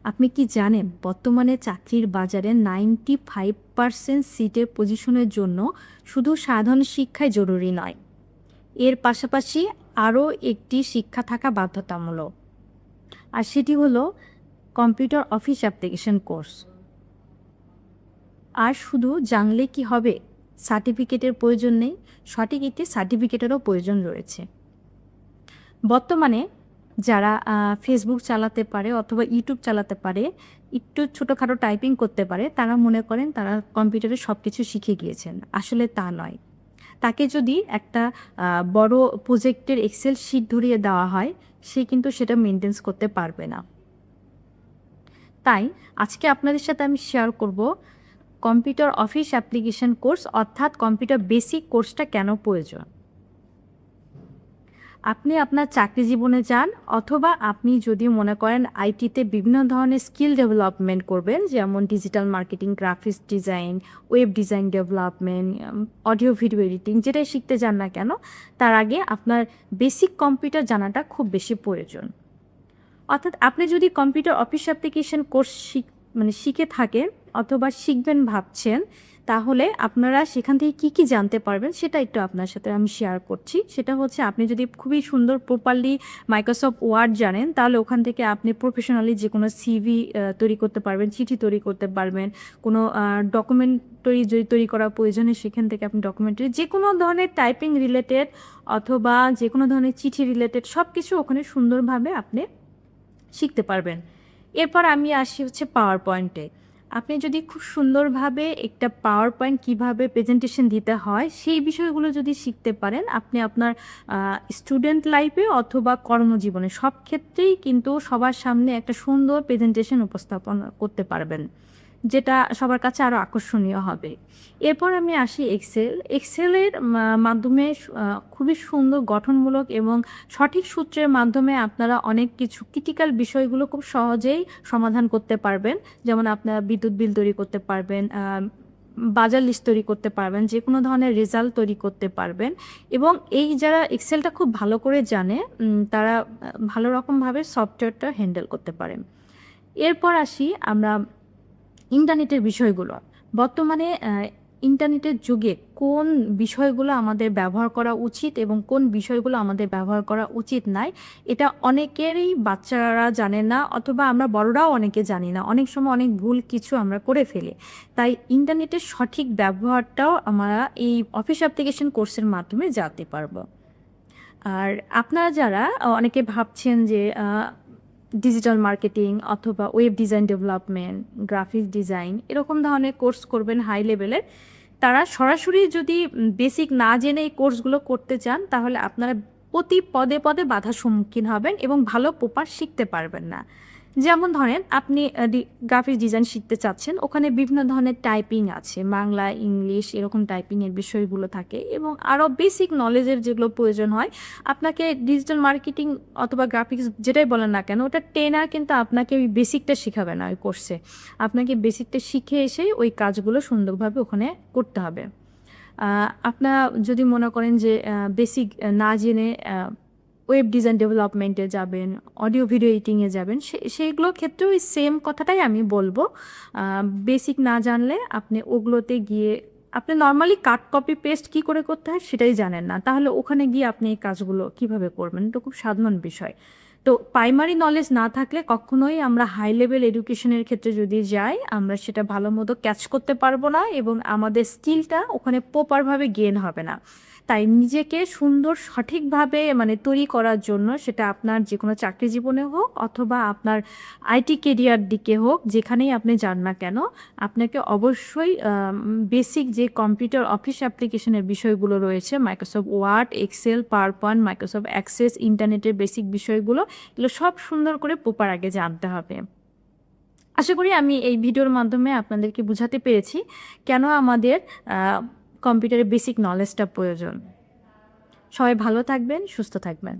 আপনি কি জানেন বর্তমানে চাকরির বাজারে 95% সিটের পজিশনের জন্য শুধু সাধারণ শিক্ষাই জরুরি নয়, এর পাশাপাশি আরও একটি শিক্ষা থাকা বাধ্যতামূলক। আর সেটি হলো কম্পিউটার অফিস অ্যাপ্লিকেশন কোর্স। আর শুধু জানলে কি হবে, সার্টিফিকেটের প্রয়োজন নেই, সঠিক একটি সার্টিফিকেটেরও প্রয়োজন রয়েছে। বর্তমানে যারা ফেসবুক চালাতে পারে অথবা ইউটিউব চালাতে পারে, একটু ছোটোখাটো টাইপিং করতে পারে, তারা মনে করেন তারা কম্পিউটারে সব কিছু শিখে গিয়েছেন। আসলে তা নয়। তাকে যদি একটা বড় প্রজেক্টের এক্সেল শিট ধরিয়ে দেওয়া হয়, সে কিন্তু সেটা মেনটেন্স করতে পারবে না। তাই আজকে আপনাদের সাথে আমি শেয়ার করব কম্পিউটার অফিস অ্যাপ্লিকেশন কোর্স অর্থাৎ কম্পিউটার বেসিক কোর্সটা কেন প্রয়োজন। আপনি আপনার চাকরি জীবনে যান অথবা আপনি যদি মনে করেন আইটিতে বিভিন্ন ধরনের স্কিল ডেভেলপমেন্ট করবেন, যেমন digital marketing, graphics design, web design development, audio video editing, যেটাই শিখতে যান না কেন, তার আগে আপনার বেসিক কম্পিউটার জানাটা খুব বেশি প্রয়োজন। অর্থাৎ আপনি যদি কম্পিউটার অফিস অ্যাপ্লিকেশন কোর্স শিখে থাকেন অথবা শিখবেন ভাবছেন, তাহলে আপনারা সেখান থেকে কী জানতে পারবেন সেটা একটু আপনার সাথে আমি শেয়ার করছি। সেটা হচ্ছে, আপনি যদি খুবই সুন্দর প্রপারলি মাইক্রোসফট ওয়ার্ড জানেন, তাহলে ওখান থেকে আপনি প্রফেশনালি যে কোনো সিভি তৈরি করতে পারবেন, চিঠি তৈরি করতে পারবেন, কোনো ডকুমেন্টারি যদি তৈরি করা প্রয়োজনে সেখান থেকে আপনি ডকুমেন্টারি যে কোনো ধরনের টাইপিং রিলেটেড অথবা যে কোনো ধরনের চিঠি রিলেটেড সব কিছু ওখানে সুন্দরভাবে আপনি শিখতে পারবেন। এরপর আমি আসি হচ্ছে পাওয়ার পয়েন্টে। আপনি যদি খুব সুন্দরভাবে একটা পাওয়ার পয়েন্ট কীভাবে প্রেজেন্টেশন দিতে হয় সেই বিষয়গুলো যদি শিখতে পারেন, আপনি আপনার স্টুডেন্ট লাইফে অথবা কর্মজীবনে সব ক্ষেত্রেই কিন্তু সবার সামনে একটা সুন্দর প্রেজেন্টেশন উপস্থাপন করতে পারবেন, যেটা সবার কাছে আরও আকর্ষণীয় হবে। এরপর আমি আসি এক্সেলের মাধ্যমে খুবই সুন্দর গঠনমূলক এবং সঠিক সূত্রের মাধ্যমে আপনারা অনেক কিছু ক্রিটিক্যাল বিষয়গুলো খুব সহজেই সমাধান করতে পারবেন। যেমন আপনারা বিদ্যুৎ বিল তৈরি করতে পারবেন, বাজার লিস্ট তৈরি করতে পারবেন, যে কোনো ধরনের রেজাল্ট তৈরি করতে পারবেন। এবং এই যারা এক্সেলটা খুব ভালো করে জানে, তারা ভালো রকমভাবে সফটওয়্যারটা হ্যান্ডেল করতে পারেন। এরপর আসি আমরা ইন্টারনেটের বিষয়গুলো। বর্তমানে ইন্টারনেটের যুগে কোন বিষয়গুলো আমাদের ব্যবহার করা উচিত এবং কোন বিষয়গুলো আমাদের ব্যবহার করা উচিত নয়, এটা অনেকেরই বাচ্চারা জানে না অথবা আমরা বড়রাও অনেকে জানি না। অনেক সময় অনেক ভুল কিছু আমরা করে ফেলি। তাই ইন্টারনেটের সঠিক ব্যবহারটাও আমরা এই অফিস অ্যাপ্লিকেশন কোর্সের মাধ্যমে জানতে পারবো। আর আপনারা যারা অনেকে ভাবছেন যে ডিজিটাল মার্কেটিং অথবা web design development, graphics design এরকম ধরনের কোর্স করবেন হাই লেভেলের, তারা সরাসরি যদি বেসিক না জেনে এই কোর্সগুলো করতে চান, তাহলে আপনারা প্রতি পদে পদে বাধার সম্মুখীন হবেন এবং ভালো প্রপার শিখতে পারবেন না। যেমন ধরেন, আপনি গ্রাফিক্স ডিজাইন শিখতে চাচ্ছেন, ওখানে বিভিন্ন ধরনের টাইপিং আছে, বাংলা, ইংলিশ এরকম টাইপিংয়ের বিষয়গুলো থাকে এবং আরও বেসিক নলেজের যেগুলো প্রয়োজন হয়। আপনাকে ডিজিটাল মার্কেটিং অথবা গ্রাফিক্স যেটাই বলেন না কেন, ওটা ট্রেনার কিন্তু আপনাকে ওই বেসিকটা শেখাবে না ওই কোর্সে। আপনাকে বেসিকটা শিখে এসেই ওই কাজগুলো সুন্দরভাবে ওখানে করতে হবে। আপনারা যদি মনে করেন যে বেসিক না জেনে ওয়েব ডিজাইন ডেভেলপমেন্টে যাবেন, অডিও ভিডিও এডিটিংয়ে যাবেন, সেইগুলোর ক্ষেত্রেও ওই সেম কথাটাই আমি বলবো। বেসিক না জানলে আপনি ওগুলোতে গিয়ে আপনি নর্মালি কাট কপি পেস্ট কী করে করতে হয় সেটাই জানেন না, তাহলে ওখানে গিয়ে আপনি এই কাজগুলো কীভাবে করবেন? এটা খুব সাধারণ বিষয়। তো প্রাইমারি নলেজ না থাকলে কখনোই আমরা হাই লেভেল এডুকেশনের ক্ষেত্রে যদি যাই, আমরা সেটা ভালো মতো ক্যাচ করতে পারবো না এবং আমাদের স্কিলটা ওখানে প্রপারভাবে গেইন হবে না। তাই নিজেকে সুন্দর সঠিকভাবে তৈরি করার জন্য, সেটা আপনার যে কোনো চাকরি জীবনে হোক অথবা আপনার আইটি কেরিয়ার দিকে হোক, যেখানেই আপনি যান না কেন, আপনাকে অবশ্যই বেসিক যে কম্পিউটার অফিস অ্যাপ্লিকেশনের বিষয়গুলো রয়েছে, Microsoft Word, Excel, PowerPoint, Microsoft Access, ইন্টারনেটের বেসিক বিষয়গুলো, এগুলো সব সুন্দর করে প্রপার আগে জানতে হবে। আশা করি আমি এই ভিডিওর মাধ্যমে আপনাদেরকে বোঝাতে পেরেছি কেন আমাদের কম্পিউটারের বেসিক নলেজটা প্রয়োজন। সবাই ভালো থাকবেন, সুস্থ থাকবেন।